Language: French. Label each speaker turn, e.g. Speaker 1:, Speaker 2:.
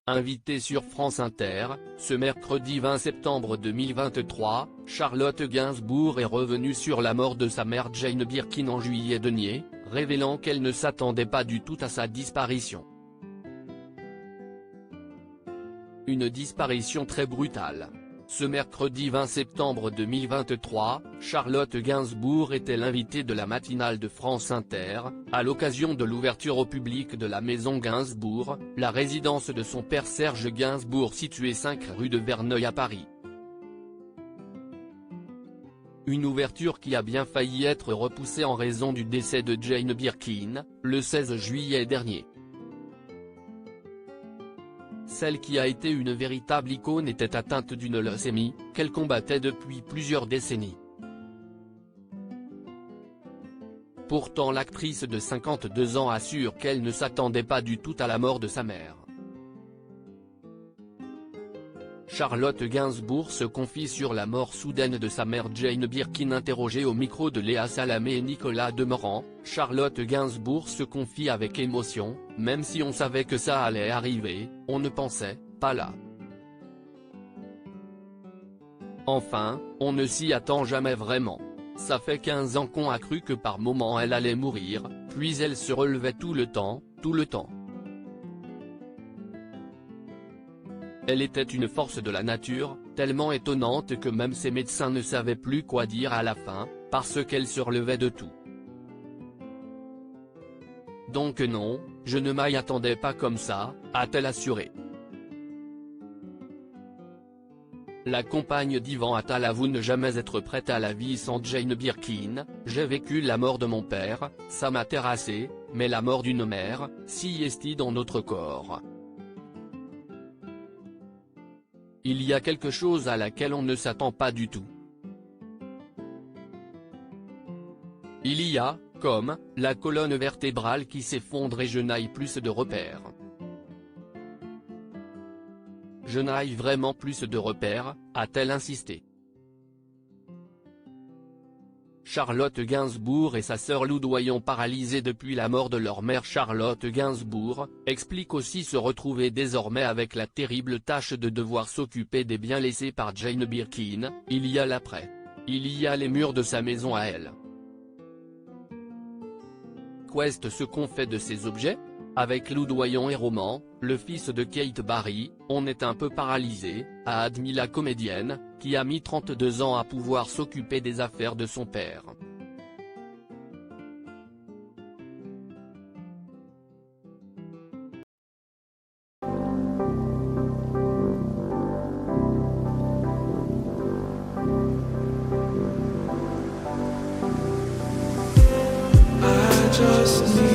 Speaker 1: Invitée sur France Inter, ce mercredi 20 septembre 2023, Charlotte Gainsbourg est revenue sur la mort de sa mère Jane Birkin en juillet dernier, révélant qu'elle ne s'attendait pas du tout à sa disparition. Une disparition très brutale. Ce mercredi 20 septembre 2023, Charlotte Gainsbourg était l'invitée de la matinale de France Inter, à l'occasion de l'ouverture au public de la maison Gainsbourg, la résidence de son père Serge Gainsbourg située 5 rue de Verneuil à Paris. Une ouverture qui a bien failli être repoussée en raison du décès de Jane Birkin, le 16 juillet dernier. Celle qui a été une véritable icône était atteinte d'une leucémie, qu'elle combattait depuis plusieurs décennies. Pourtant l'actrice de 52 ans assure qu'elle ne s'attendait pas du tout à la mort de sa mère. Charlotte Gainsbourg se confie sur la mort soudaine de sa mère Jane Birkin. Interrogée au micro de Léa Salamé et Nicolas Demorand, Charlotte Gainsbourg se confie avec émotion: « Même si on savait que ça allait arriver, on ne pensait pas là. Enfin, on ne s'y attend jamais vraiment. Ça fait 15 ans qu'on a cru que par moment elle allait mourir, puis elle se relevait tout le temps. Elle était une force de la nature, tellement étonnante que même ses médecins ne savaient plus quoi dire à la fin, parce qu'elle se relevait de tout. Donc non, je ne m'y attendais pas comme ça, a-t-elle assuré. » La compagne d'Yvan Attal avoue ne jamais être prête à la vie sans Jane Birkin. « J'ai vécu la mort de mon père, ça m'a terrassé, mais la mort d'une mère, si est dans notre corps. Il y a quelque chose à laquelle on ne s'attend pas du tout. Il y a, comme, la colonne vertébrale qui s'effondre et je n'ai plus de repères. Je n'ai vraiment plus de repères, a-t-elle insisté. Charlotte Gainsbourg et sa sœur Loudoyon, paralysées depuis la mort de leur mère Charlotte Gainsbourg, expliquent aussi se retrouver désormais avec la terrible tâche de devoir s'occuper des biens laissés par Jane Birkin. Il y a l'après. Il y a les murs de sa maison à elle. Qu'est ce qu'on fait de ces objets? Avec Loudoyon et Roman, le fils de Kate Barry, on est un peu paralysé, a admis la comédienne, qui a mis 32 ans à pouvoir s'occuper des affaires de son père.
Speaker 2: I just need